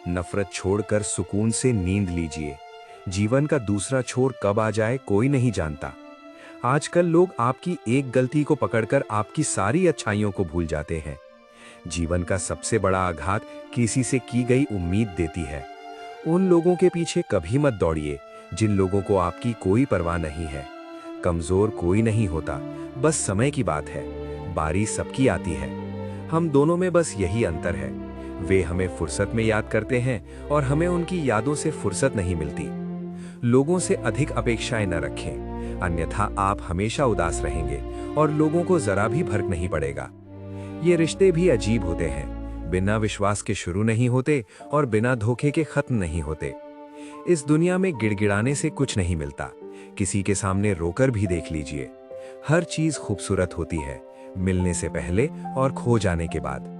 नफरत छोड़कर सुकून से नींद लीजिए। जीवन का दूसरा छोर कब आ जाए कोई नहीं जानता। आजकल लोग आपकी एक गलती को पकड़कर आपकी सारी अच्छाइयों को भूल जाते हैं। जीवन का सबसे बड़ा आघात किसी से की गई उम्मीद देती है। उन लोगों के पीछे कभी मत दौड़िए जिन लोगों को आपकी कोई परवाह नहीं है। कमजोर कोई नहीं होता, बस समय की बात है। बारी सबकी आती है, हम दोनों में बस यही अंतर है। वे हमें फुर्सत में याद करते हैं और हमें उनकी यादों से फुर्सत नहीं मिलती। लोगों से अधिक अपेक्षाएं न रखें, अन्यथा आप हमेशा उदास रहेंगे और लोगों को जरा भी फर्क नहीं पड़ेगा। ये रिश्ते भी अजीब होते हैं, बिना विश्वास के शुरू नहीं होते और बिना धोखे के खत्म नहीं होते। इस दुनिया में गिड़गिड़ाने से कुछ नहीं मिलता, किसी के सामने रोकर भी देख लीजिए। हर चीज खूबसूरत होती है, मिलने से पहले और खो जाने के बाद।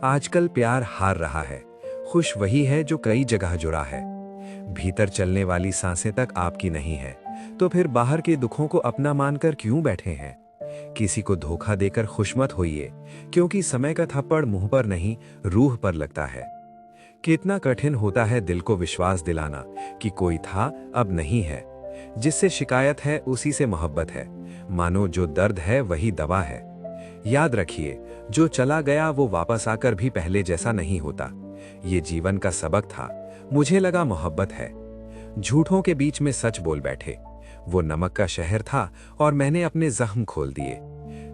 आजकल प्यार हार रहा है, खुश वही है जो कई जगह जुड़ा है। भीतर चलने वाली सांसें तक आपकी नहीं है, तो फिर बाहर के दुखों को अपना मानकर क्यों बैठे हैं? किसी को धोखा देकर खुश मत होइए, क्योंकि समय का थप्पड़ मुंह पर नहीं, रूह पर लगता है। कितना कठिन होता है दिल को विश्वास दिलाना कि कोई था अब नहीं है। जिससे शिकायत है उसी से मोहब्बत है, मानो जो दर्द है वही दवा है। याद रखिए, जो चला गया वो वापस आकर भी पहले जैसा नहीं होता। ये जीवन का सबक था, मुझे लगा मोहब्बत है। झूठों के बीच में सच बोल बैठे, वो नमक का शहर था और मैंने अपने जख्म खोल दिए।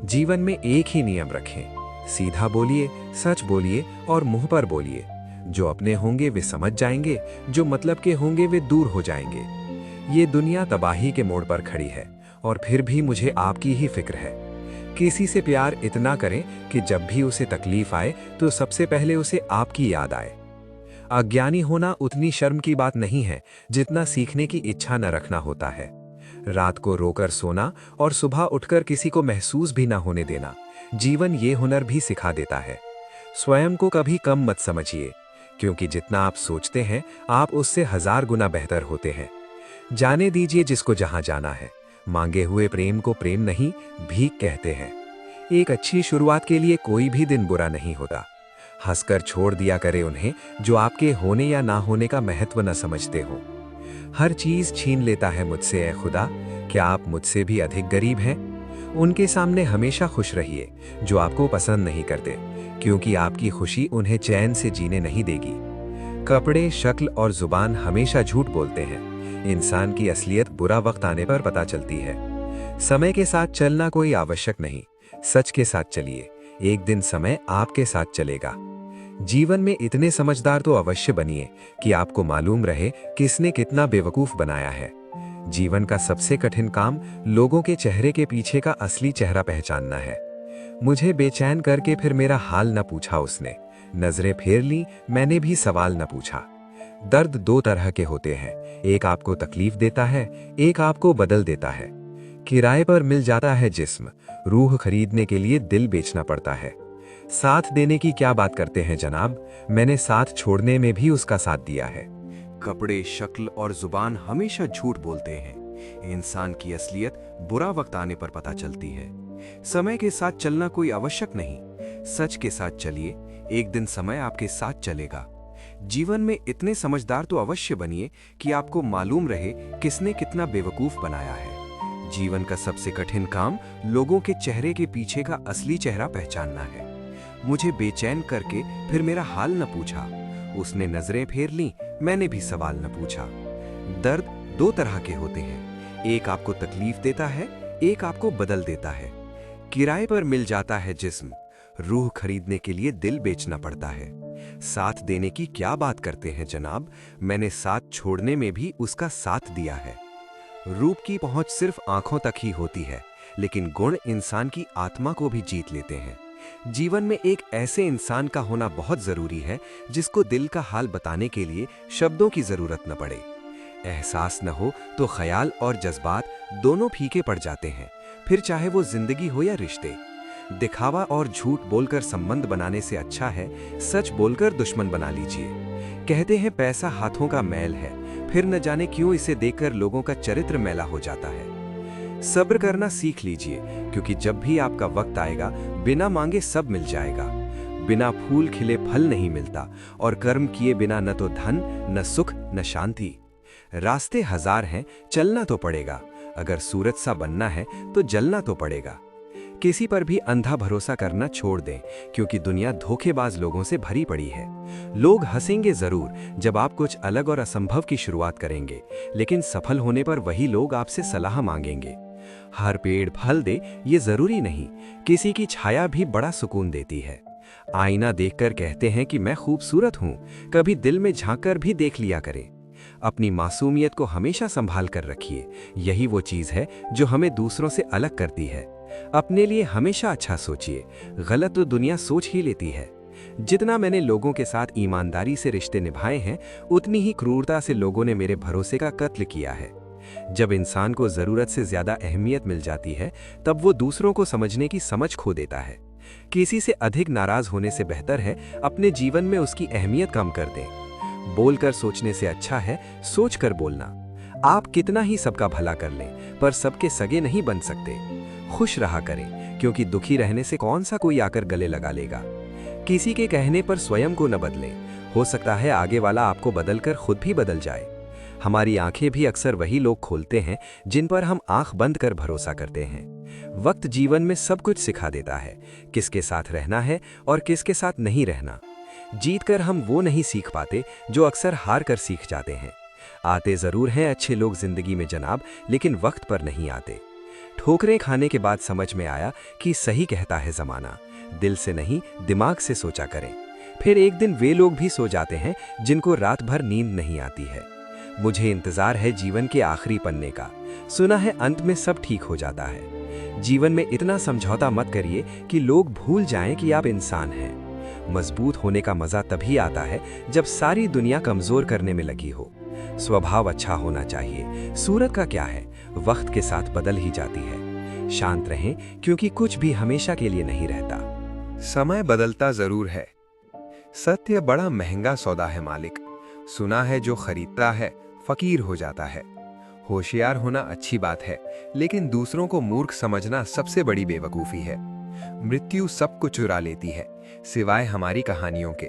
जीवन में एक ही नियम रखें, सीधा बोलिए, सच बोलिए और मुंह पर बोलिए। जो अपने होंगे वे समझ जाएंगे, जो मतलब के होंगे वे दूर हो जाएंगे। ये दुनिया तबाही के मोड़ पर खड़ी है और फिर भी मुझे आपकी ही फिक्र है। किसी से प्यार इतना करें कि जब भी उसे तकलीफ आए तो सबसे पहले उसे आपकी याद आए। अज्ञानी होना उतनी शर्म की बात नहीं है जितना सीखने की इच्छा न रखना होता है। रात को रोकर सोना और सुबह उठकर किसी को महसूस भी ना होने देना, जीवन ये हुनर भी सिखा देता है। स्वयं को कभी कम मत समझिए, क्योंकि जितना आप सोचते हैं आप उससे 1000 गुना बेहतर होते हैं। जाने दीजिए जिसको जहां जाना है, मांगे हुए प्रेम को प्रेम नहीं भीख कहते हैं। एक अच्छी शुरुआत के लिए कोई भी दिन बुरा नहीं होता। हंसकर छोड़ दिया करे उन्हें जो आपके होने या ना होने का महत्व न समझते हो। हर चीज छीन लेता है मुझसे ऐ खुदा, क्या आप मुझसे भी अधिक गरीब हैं? उनके सामने हमेशा खुश रहिए जो आपको पसंद नहीं करते, क्योंकि आपकी खुशी उन्हें चैन से जीने नहीं देगी। कपड़े, शक्ल और जुबान हमेशा झूठ बोलते हैं। इंसान की असलियत बुरा वक्त आने पर पता चलती है। समय के साथ चलना कोई आवश्यक नहीं, सच के साथ चलिए, एक दिन समय आपके साथ चलेगा। जीवन में इतने समझदार तो अवश्य बनिए कि आपको मालूम रहे किसने कितना बेवकूफ बनाया है। जीवन का सबसे कठिन काम लोगों के चेहरे के पीछे का असली चेहरा पहचानना है। मुझे बेचैन करके फिर मेरा हाल न पूछा उसने, नजरें फेर ली, मैंने भी सवाल न पूछा। दर्द 2 तरह के होते हैं, एक आपको तकलीफ देता है, एक आपको बदल देता है। किराए पर मिल जाता है जिस्म, रूह खरीदने के लिए दिल बेचना पड़ता है। साथ देने की क्या बात करते हैं जनाब, मैंने साथ छोड़ने में भी उसका साथ दिया है। कपड़े, शक्ल और जुबान हमेशा झूठ बोलते हैं। इंसान की असलियत बुरा वक्त आने पर पता चलती है। समय के साथ चलना कोई आवश्यक नहीं, सच के साथ चलिए, एक दिन समय आपके साथ चलेगा। जीवन में इतने समझदार तो अवश्य बनिए कि आपको मालूम रहे किसने कितना बेवकूफ बनाया है। जीवन का सबसे कठिन काम लोगों के चेहरे के पीछे का असली चेहरा पहचानना है। मुझे बेचैन करके फिर मेरा हाल न पूछा, उसने नजरें फेर ली, मैंने भी सवाल न पूछा। दर्द 2 तरह के होते हैं, एक आपको तकलीफ देता है, एक आपको बदल देता है। किराए पर मिल जाता है जिस्म, रूह खरीदने के लिए दिल बेचना पड़ता है। साथ देने की क्या बात करते हैं जनाब, मैंने साथ छोड़ने में भी उसका साथ दिया है। रूप की पहुंच सिर्फ आंखों तक ही होती है, लेकिन गुण इंसान की आत्मा को भी जीत लेते हैं। जीवन में एक ऐसे इंसान का होना बहुत जरूरी है जिसको दिल का हाल बताने के लिए शब्दों की जरूरत न पड़े। एहसास न हो तो ख्याल और जज्बात दोनों फीके पड़ जाते हैं, फिर चाहे वो जिंदगी हो या रिश्ते। दिखावा और झूठ बोलकर संबंध बनाने से अच्छा है सच बोलकर दुश्मन बना लीजिए। कहते हैं पैसा हाथों का मैल है, फिर न जाने क्यों इसे देखकर लोगों का चरित्र मैला हो जाता है। सब्र करना सीख लीजिए, क्योंकि जब भी आपका वक्त आएगा बिना मांगे सब मिल जाएगा। बिना फूल खिले फल नहीं मिलता और कर्म किए बिना न तो धन, न सुख, न शांति। रास्ते हजार हैं, चलना तो पड़ेगा। अगर सूरज सा बनना है तो जलना तो पड़ेगा। किसी पर भी अंधा भरोसा करना छोड़ दें, क्योंकि दुनिया धोखेबाज लोगों से भरी पड़ी है। लोग हंसेंगे जरूर जब आप कुछ अलग और असंभव की शुरुआत करेंगे, लेकिन सफल होने पर वही लोग आपसे सलाह मांगेंगे। हर पेड़ फल दे ये जरूरी नहीं, किसी की छाया भी बड़ा सुकून देती है। आईना देखकर कहते हैं कि मैं खूबसूरत हूं, कभी दिल में झांककर भी देख लिया करें। अपनी मासूमियत को हमेशा संभाल कर रखिए, यही वो चीज है जो हमें दूसरों से अलग करती है। अपने लिए हमेशा अच्छा सोचिए, गलत तो दुनिया सोच ही लेती है। जितना मैंने लोगों के साथ ईमानदारी से रिश्ते निभाए हैं, उतनी ही क्रूरता से लोगों ने मेरे भरोसे का कत्ल किया है। जब इंसान को जरूरत से ज्यादा अहमियत मिल जाती है, तब वो दूसरों को समझने की समझ खो देता है। किसी से अधिक नाराज होने से बेहतर है अपने जीवन में उसकी अहमियत कम कर दें। बोलकर सोचने से अच्छा है सोचकर बोलना। आप कितना ही सबका भला कर लें, पर सबके सगे नहीं बन सकते। खुश रहा करें, क्योंकि दुखी रहने से कौन सा कोई आकर गले लगा लेगा। किसी के कहने पर स्वयं को न बदलें, हो सकता है आगे वाला आपको बदलकर खुद भी बदल जाए। हमारी आंखें भी अक्सर वही लोग खोलते हैं जिन पर हम आंख बंद कर भरोसा करते हैं। वक्त जीवन में सब कुछ सिखा देता है, किसके साथ रहना है और किसके साथ नहीं रहना। जीतकर हम वो नहीं सीख पाते जो अक्सर हार कर सीख जाते हैं। आते जरूर हैं अच्छे लोग जिंदगी में जनाब, लेकिन वक्त पर नहीं आते। ठोकरें खाने के बाद समझ में आया कि सही कहता है जमाना, दिल से नहीं दिमाग से सोचा करें। फिर एक दिन वे लोग भी सो जाते हैं जिनको रात भर नींद नहीं आती है। मुझे इंतजार है जीवन के आखिरी पन्ने का, सुना है अंत में सब ठीक हो जाता है। जीवन में इतना समझौता मत करिए कि लोग भूल जाएं कि आप इंसान हैं। मजबूत होने का मजा तभी आता है जब सारी दुनिया कमजोर करने में लगी हो। स्वभाव अच्छा होना चाहिए, सूरत का क्या है, वक्त के साथ बदल ही जाती है। शांत रहें, क्योंकि कुछ भी हमेशा के लिए नहीं रहता। समय बदलता जरूर है, सत्य बड़ा महंगा सौदा है मालिक। सुना है जो खरीदता है फकीर हो जाता है। होशियार होना अच्छी बात है, लेकिन दूसरों को मूर्ख समझना सबसे बड़ी बेवकूफी है। मृत्यु सबको चुरा लेती है, सिवाय हमारी कहानियों के।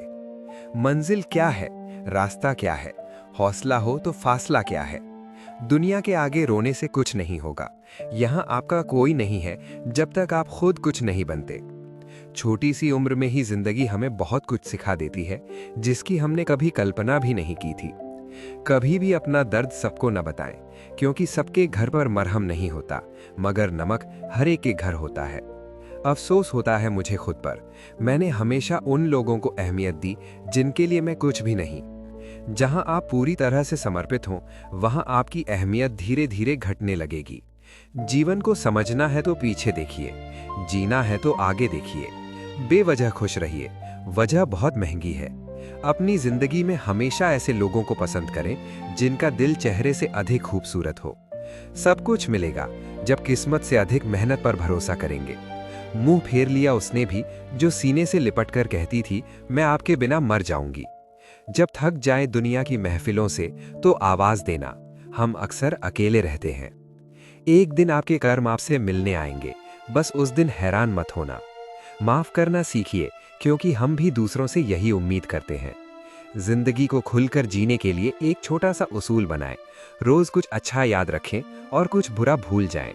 मंजिल क्या है, रास्ता क्या है, हौसला हो तो फासला क्या है। दुनिया के आगे रोने से कुछ नहीं होगा। यहाँ आपका कोई नहीं है जब तक आप खुद कुछ नहीं बनते। छोटी सी उम्र में ही जिंदगी हमें बहुत कुछ सिखा देती है, जिसकी हमने कभी कल्पना भी नहीं की थी। कभी भी अपना दर्द सबको न बताएं, क्योंकि सबके घर पर मरहम नहीं होता, मगर नमक हर एक के घर होता है। अफसोस होता है मुझे खुद पर, मैंने हमेशा उन लोगों को अहमियत दी जिनके लिए मैं कुछ भी नहीं। जहां आप पूरी तरह से समर्पित हों, वहां आपकी अहमियत धीरे धीरे घटने लगेगी। जीवन को समझना है तो पीछे देखिए, जीना है तो आगे देखिए। बेवजह खुश रहिए, वजह बहुत महंगी है। अपनी जिंदगी में हमेशा ऐसे लोगों को पसंद करें जिनका दिल चेहरे से अधिक खूबसूरत हो। सब कुछ मिलेगा जब किस्मत से अधिक मेहनत पर भरोसा करेंगे। मुंह फेर लिया उसने भी जो सीने से लिपटकर कहती थी मैं आपके बिना मर जाऊंगी। जब थक जाए दुनिया की महफिलों से तो आवाज देना, हम अक्सर अकेले रहते हैं। एक दिन आपके कर्म आपसे मिलने आएंगे, बस उस दिन हैरान मत होना। माफ करना सीखिए, क्योंकि हम भी दूसरों से यही उम्मीद करते हैं। जिंदगी को खुलकर जीने के लिए एक छोटा सा उसूल बनाएं, रोज कुछ अच्छा याद रखें और कुछ बुरा भूल जाएं।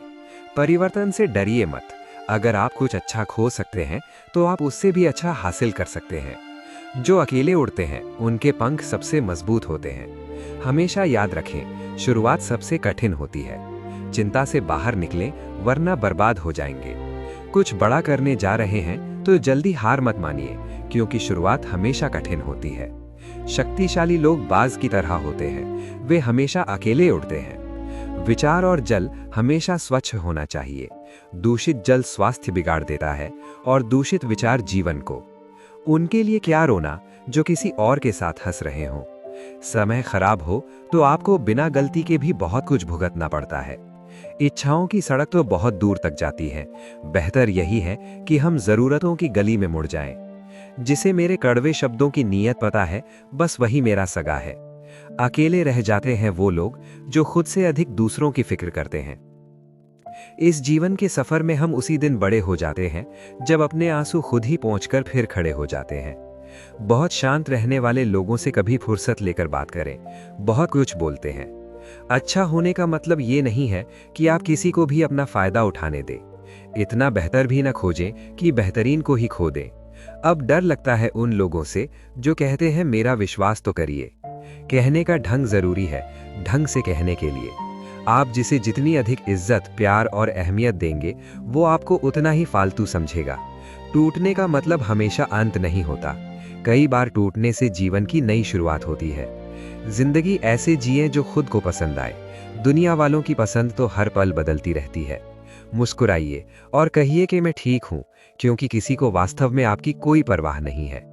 परिवर्तन से डरिए मत, अगर आप कुछ अच्छा खो सकते हैं तो आप उससे भी अच्छा हासिल कर सकते हैं। जो अकेले उड़ते हैं उनके पंख सबसे मजबूत होते हैं। हमेशा याद रखें, शुरुआत सबसे कठिन होती है। चिंता से बाहर निकलें, वरना बर्बाद हो जाएंगे। कुछ बड़ा करने जा रहे हैं तो जल्दी हार मत मानिए, क्योंकि शुरुआत हमेशा कठिन होती है। शक्तिशाली लोग बाज की तरह होते हैं, वे हमेशा अकेले उड़ते हैं। विचार और जल हमेशा स्वच्छ होना चाहिए। दूषित जल स्वास्थ्य बिगाड़ देता है और दूषित विचार जीवन को। उनके लिए क्या रोना जो किसी और के साथ हंस रहे हों। समय खराब हो तो आपको बिना गलती के भी बहुत कुछ भुगतना पड़ता है। इच्छाओं की सड़क तो बहुत दूर तक जाती है, बेहतर यही है कि हम जरूरतों की गली में मुड़ जाएं। जिसे मेरे कड़वे शब्दों की नीयत पता है, बस वही मेरा सगा है। अकेले रह जाते हैं वो लोग जो खुद से अधिक दूसरों की फिक्र करते हैं। इस जीवन के सफर में हम उसी दिन बड़े हो जाते हैं जब अपने आंसू खुद ही पहुंचकर फिर खड़े हो जाते हैं। बहुत शांत रहने वाले लोगों से कभी फुर्सत लेकर बात करें, बहुत कुछ बोलते हैं। अच्छा होने का मतलब ये नहीं है कि आप किसी को भी अपना फायदा उठाने दें। इतना बेहतर भी न खोजें कि बेहतरीन को ही खो दें। अब डर लगता है उन लोगों से जो कहते हैं मेरा विश्वास तो करिए। कहने का ढंग जरूरी है, ढंग से कहने के लिए। आप जिसे जितनी अधिक इज्जत, प्यार और अहमियत देंगे, वो आपको उतना ही फालतू समझेगा। टूटने का मतलब हमेशा अंत नहीं होता। कई बार टूटने से जीवन की नई शुरुआत होती है। जिंदगी ऐसे जिए जो खुद को पसंद आए। दुनिया वालों की पसंद तो हर पल बदलती रहती है। मुस्कुराइए और कहिए कि मैं ठीक हूं, क्योंकि किसी को वास्तव में आपकी कोई परवाह नहीं है।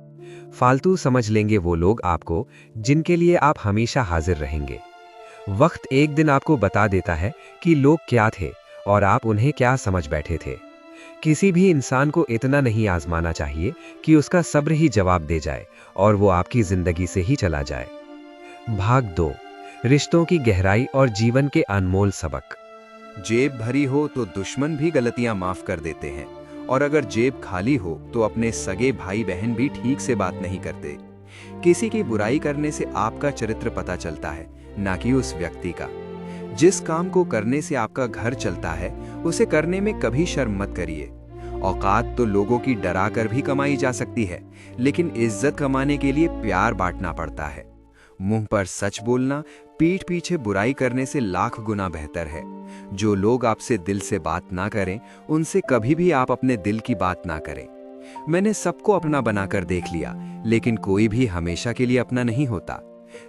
फालतू समझ लेंगे वो लोग आपको जिनके लिए आप हमेशा हाजिर रहेंगे। वक्त एक दिन आपको बता देता है कि लोग क्या थे और आप उन्हें क्या समझ बैठे थे। किसी भी इंसान को इतना नहीं आजमाना चाहिए कि उसका सब्र ही जवाब दे जाए और वो आपकी जिंदगी से ही चला जाए। भाग 2, रिश्तों की गहराई और जीवन के अनमोल सबक। जेब भरी हो तो दुश्मन भी गलतियां माफ कर देते हैं, और अगर जेब खाली हो तो अपने सगे भाई बहन भी ठीक से बात नहीं करते। किसी की बुराई करने से आपका चरित्र पता चलता है, ना कि उस व्यक्ति का। जिस काम को करने से आपका घर चलता है, उसे करने में कभी शर्म मत करिए। औकात तो लोगों की डरा कर भी कमाई जा सकती है, लेकिन इज्जत कमाने के लिए प्यार बांटना पड़ता है। मुंह पर सच बोलना पीठ पीछे बुराई करने से लाख गुना बेहतर है। जो लोग आपसे दिल से बात ना करें, उनसे कभी भी आप अपने दिल की बात ना करें। मैंने सबको अपना बनाकर देख लिया, लेकिन कोई भी हमेशा के लिए अपना नहीं होता।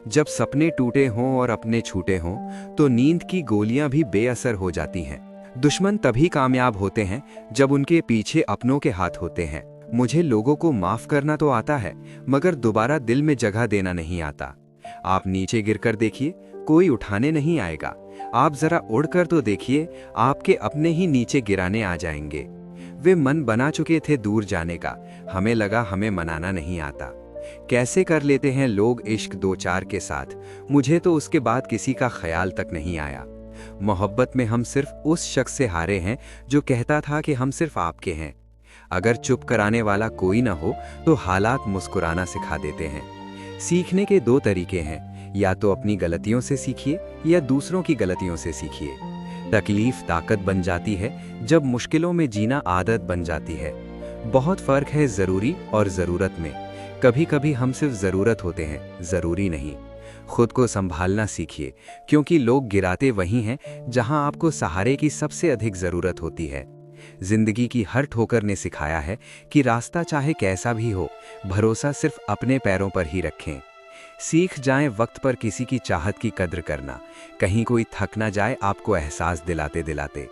जब सपने टूटे हों और अपने छूटे हों, तो नींद की गोलियां भी बेअसर हो जाती हैं। दुश्मन तभी कामयाब होते हैं जब उनके पीछे अपनों के हाथ होते हैं। मुझे लोगों को माफ करना तो आता है, मगर दोबारा दिल में जगह देना नहीं आता। आप नीचे गिरकर देखिए, कोई उठाने नहीं आएगा। आप जरा उड़कर तो देखिए, आपके अपने ही नीचे गिराने आ जाएंगे। वे मन बना चुके थे दूर जाने का, हमें लगा हमें मनाना नहीं आता। कैसे कर लेते हैं लोग इश्क दो चार के साथ, मुझे तो उसके बाद किसी का ख्याल तक नहीं आया। मोहब्बत में हम सिर्फ उस शख्स से हारे हैं जो कहता था कि हम सिर्फ आपके हैं। अगर चुप कराने वाला कोई ना हो तो हालात मुस्कुराना सिखा देते हैं। सीखने के दो तरीके हैं, या तो अपनी गलतियों से सीखिए या दूसरों की गलतियों से सीखिए। तकलीफ ताकत बन जाती है जब मुश्किलों में जीना आदत बन जाती है। बहुत फर्क है जरूरी और जरूरत में। कभी कभी हम सिर्फ जरूरत होते हैं, जरूरी नहीं। खुद को संभालना सीखिए, क्योंकि लोग गिराते वहीं हैं जहां आपको सहारे की सबसे अधिक जरूरत होती है। जिंदगी की हर ठोकर ने सिखाया है कि रास्ता चाहे कैसा भी हो, भरोसा सिर्फ अपने पैरों पर ही रखें। सीख जाएं वक्त पर किसी की चाहत की कद्र करना, कहीं कोई थक ना जाए आपको एहसास दिलाते दिलाते।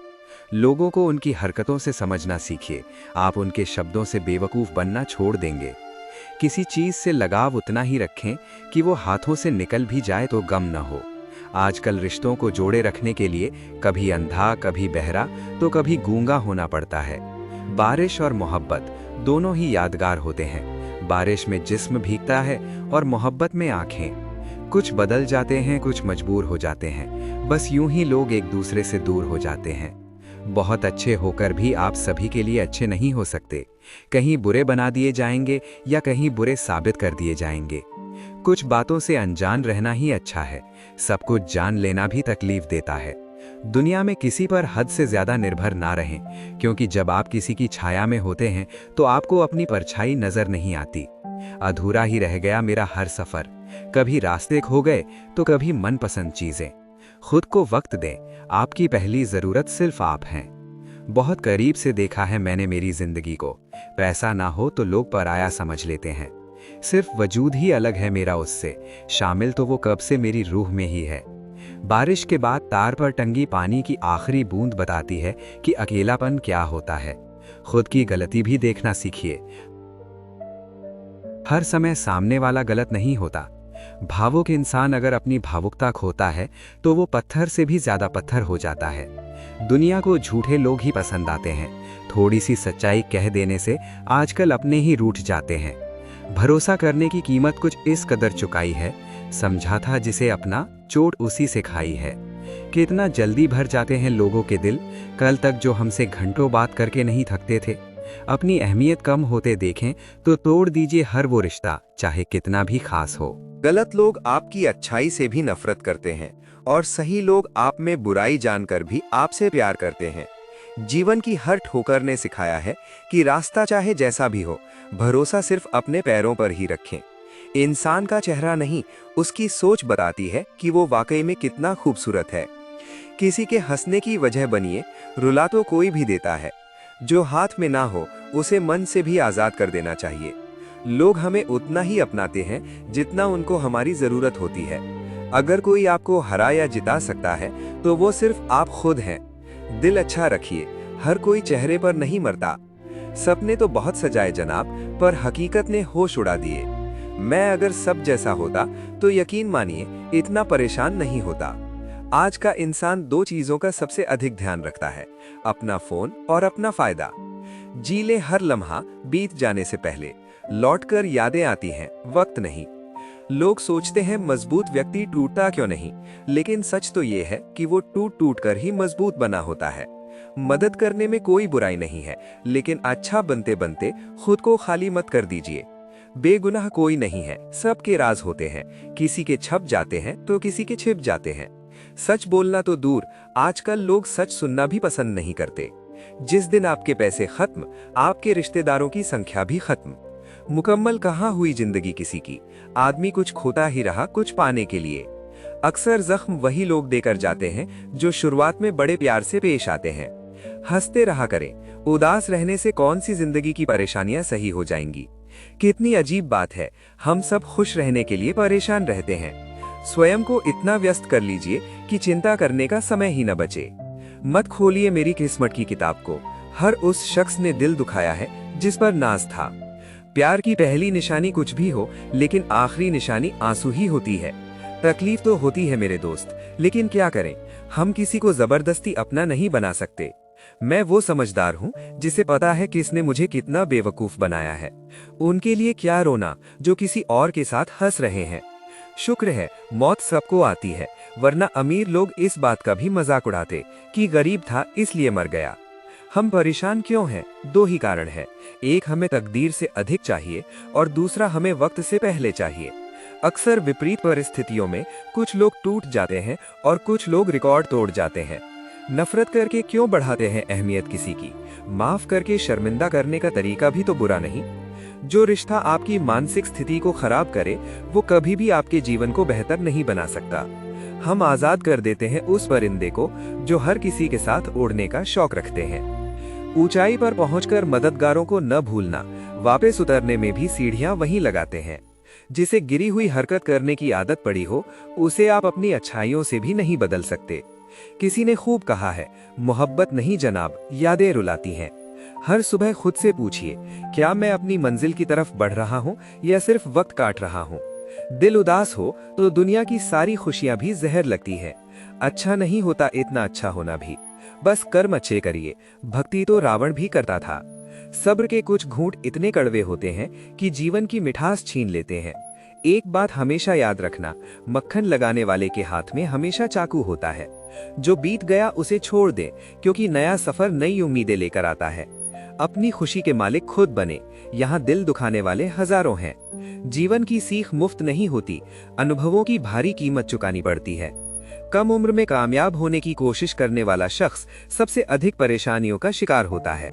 लोगों को उनकी हरकतों से समझना सीखिए, आप उनके शब्दों से बेवकूफ़ बनना छोड़ देंगे। किसी चीज़ से लगाव उतना ही रखें कि वो हाथों से निकल भी जाए तो गम न हो। आजकल रिश्तों को जोड़े रखने के लिए कभी अंधा, कभी बहरा, तो कभी गूंगा होना पड़ता है। बारिश और मोहब्बत दोनों ही यादगार होते हैं। बारिश में जिस्म भीगता है और मोहब्बत में आंखें। कुछ बदल जाते हैं, कुछ मजबूर हो जाते हैं। बस यूं ही लोग एक दूसरे से दूर हो जाते हैं। बहुत अच्छे होकर भी आप सभी के लिए अच्छे नहीं हो सकते। कहीं बुरे बना दिए जाएंगे या कहीं बुरे साबित कर दिए जाएंगे। कुछ बातों से अनजान रहना ही अच्छा है। सब कुछ जान लेना भी तकलीफ देता है। दुनिया में किसी पर हद से ज्यादा निर्भर ना रहें, क्योंकि जब आप किसी की छाया में होते हैं तो आपको अपनी परछाई नजर नहीं आती। अधूरा ही रह गया मेरा हर सफर। कभी रास्ते खो गए तो कभी मनपसंद चीजें। खुद को वक्त दें, आपकी पहली जरूरत सिर्फ आप हैं। बहुत करीब से देखा है मैंने मेरी जिंदगी को। पैसा ना हो तो लोग पराया समझ लेते हैं। सिर्फ वजूद ही अलग है मेरा उससे, शामिल तो वो कब से मेरी रूह में ही है। बारिश के बाद तार पर टंगी पानी की आखिरी बूंद बताती है कि अकेलापन क्या होता है। खुद की गलती भी देखना सीखिए। हर समय सामने वाला गलत नहीं होता। भावुक इंसान अगर अपनी भावुकता खोता है तो वो पत्थर से भी ज्यादा पत्थर हो जाता है। दुनिया को झूठे लोग ही पसंद आते हैं। थोड़ी सी सच्चाई कह देने से आजकल अपने ही रूठ जाते हैं। भरोसा करने की कीमत कुछ इस कदर चुकाई है, समझा था जिसे अपना, चोट उसी से खाई है। कितना जल्दी भर जाते हैं लोगों के दिल। कल तक जो हमसे घंटों बात करके नहीं थकते थे, अपनी अहमियत कम होते देखें तो तोड़ दीजिए हर वो रिश्ता, चाहे कितना भी खास हो। गलत लोग आपकी अच्छाई से भी नफरत करते हैं और सही लोग आप में बुराई जानकर भी आपसे प्यार करते हैं। जीवन की हर ठोकर ने सिखाया है कि रास्ता चाहे जैसा भी हो, भरोसा सिर्फ अपने पैरों पर ही रखें। इंसान का चेहरा नहीं, उसकी सोच बताती है कि वो वाकई में कितना खूबसूरत है। किसी के हंसने की वजह बनिए, रुला तो कोई भी देता है। जो हाथ में ना हो उसे मन से भी आज़ाद कर देना चाहिए। लोग हमें उतना ही अपनाते हैं जितना उनको हमारी ज़रूरत होती है। अगर कोई आपको हरा या जिता सकता है तो वो सिर्फ आप खुद हैं। दिल अच्छा रखिए, हर कोई चेहरे पर नहीं मरता। सपने तो बहुत सजाए जनाब, पर हकीकत ने होश उड़ा दिए। मैं अगर सब जैसा होता तो यकीन मानिए इतना परेशान नहीं होता। आज का इंसान दो चीजों का सबसे अधिक ध्यान रखता है, अपना फोन और अपना फायदा। जी ले हर लम्हा बीत जाने से पहले, लौटकर यादें आती हैं, वक्त नहीं। लोग सोचते हैं मजबूत व्यक्ति टूटता क्यों नहीं, लेकिन सच तो ये है कि वो टूट टूट कर ही मजबूत बना होता है। मदद करने में कोई बुराई नहीं है, लेकिन अच्छा बनते बनते खुद को खाली मत कर दीजिए। बेगुनाह कोई नहीं है, सबके राज होते हैं। किसी के छप जाते हैं तो किसी के छिप जाते हैं। सच बोलना तो दूर, आजकल लोग सच सुनना भी पसंद नहीं करते। जिस दिन आपके पैसे खत्म, आपके रिश्तेदारों की संख्या भी खत्म। मुकम्मल कहाँ हुई जिंदगी किसी की, आदमी कुछ खोता ही रहा कुछ पाने के लिए। अक्सर जख्म वही लोग देकर जाते हैं जो शुरुआत में बड़े प्यार से पेश आते हैं। हंसते रहा करें, उदास रहने से कौन सी जिंदगी की परेशानियां सही हो जाएंगी। कितनी अजीब बात है, हम सब खुश रहने के लिए परेशान रहते हैं। स्वयं को इतना व्यस्त कर लीजिए कि चिंता करने का समय ही न बचे। मत खोलिए मेरी किस्मत की किताब को, हर उस शख्स ने दिल दुखाया है जिस पर नाज था। प्यार की पहली निशानी कुछ भी हो, लेकिन आखिरी निशानी आंसू ही होती है। तकलीफ तो होती है मेरे दोस्त, लेकिन क्या करें, हम किसी को जबरदस्ती अपना नहीं बना सकते। मैं वो समझदार हूँ जिसे पता है किसने मुझे कितना बेवकूफ बनाया है। उनके लिए क्या रोना जो किसी और के साथ हंस रहे हैं। शुक्र है मौत सबको आती है, वरना अमीर लोग इस बात का भी मजाक उड़ाते कि गरीब था इसलिए मर गया। हम परेशान क्यों हैं? दो ही कारण है, एक हमें तकदीर से अधिक चाहिए और दूसरा हमें वक्त से पहले चाहिए। अक्सर विपरीत परिस्थितियों में कुछ लोग टूट जाते हैं और कुछ लोग रिकॉर्ड तोड़ जाते हैं। नफरत करके क्यों बढ़ाते हैं अहमियत किसी की? माफ करके शर्मिंदा करने का तरीका भी तो बुरा नहीं। जो रिश्ता आपकी मानसिक स्थिति को खराब करे वो कभी भी आपके जीवन को बेहतर नहीं बना सकता। हम आजाद कर देते हैं उस परिंदे को जो हर किसी के साथ उड़ने का शौक रखते हैं। ऊंचाई पर पहुंचकर मददगारों को न भूलना, वापस उतरने में भी सीढ़ियां वहीं लगाते हैं। जिसे गिरी हुई हरकत करने की आदत पड़ी हो, उसे आप अपनी अच्छाइयों से भी नहीं बदल सकते। किसी ने खूब कहा है, मोहब्बत नहीं जनाब, यादें रुलाती हैं। हर सुबह खुद से पूछिए, क्या मैं अपनी मंजिल की तरफ बढ़ रहा हूँ या सिर्फ वक्त काट रहा हूँ? दिल उदास हो तो दुनिया की सारी खुशियां भी जहर लगती है। अच्छा नहीं होता इतना अच्छा होना भी, बस कर्म अच्छे करिए। भक्ति तो रावण भी करता था। सब्र के कुछ घूंट इतने कड़वे होते हैं कि जीवन की मिठास छीन लेते हैं। एक बात हमेशा याद रखना, मक्खन लगाने वाले के हाथ में हमेशा चाकू होता है। जो बीत गया उसे छोड़ दे, क्योंकि नया सफर नई उम्मीदें लेकर आता है। अपनी खुशी के मालिक खुद बने, यहाँ दिल दुखाने वाले हजारों हैं। जीवन की सीख मुफ्त नहीं होती, अनुभवों की भारी कीमत चुकानी पड़ती है। कम उम्र में कामयाब होने की कोशिश करने वाला शख्स सबसे अधिक परेशानियों का शिकार होता है।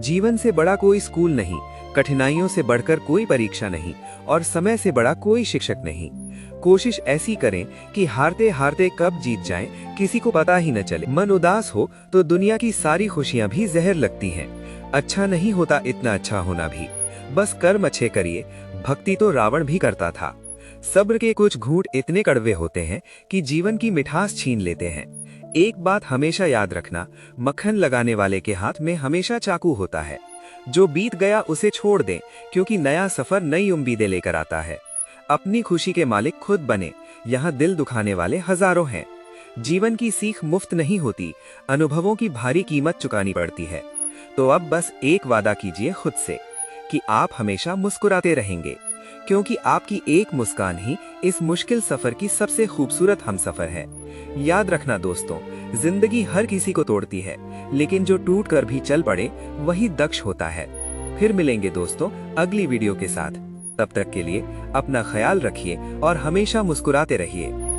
जीवन से बड़ा कोई स्कूल नहीं, कठिनाइयों से बढ़कर कोई परीक्षा नहीं और समय से बड़ा कोई शिक्षक नहीं। कोशिश ऐसी करें कि हारते हारते कब जीत जाएं, किसी को पता ही न चले। मन उदास हो तो दुनिया की सारी खुशियां भी जहर लगती हैं। अच्छा नहीं होता इतना अच्छा होना भी, बस कर्म अच्छे करिए। भक्ति तो रावण भी करता था। सब्र के कुछ घूंट इतने कड़वे होते हैं कि जीवन की मिठास छीन लेते हैं। एक बात हमेशा याद रखना, मक्खन लगाने वाले के हाथ में हमेशा चाकू होता है। जो बीत गया उसे छोड़ दें, क्योंकि नया सफर नई उम्मीदें लेकर आता है। अपनी खुशी के मालिक खुद बने, यहाँ दिल दुखाने वाले हजारों हैं। जीवन की सीख मुफ्त नहीं होती, अनुभवों की भारी कीमत चुकानी पड़ती है। तो अब बस एक वादा कीजिए खुद से कि आप हमेशा मुस्कुराते रहेंगे, क्योंकि आपकी एक मुस्कान ही इस मुश्किल सफर की सबसे खूबसूरत हमसफर है। याद रखना दोस्तों, जिंदगी हर किसी को तोड़ती है, लेकिन जो टूट कर भी चल पड़े वही दक्ष होता है। फिर मिलेंगे दोस्तों अगली वीडियो के साथ। तब तक के लिए अपना ख्याल रखिए और हमेशा मुस्कुराते रहिए।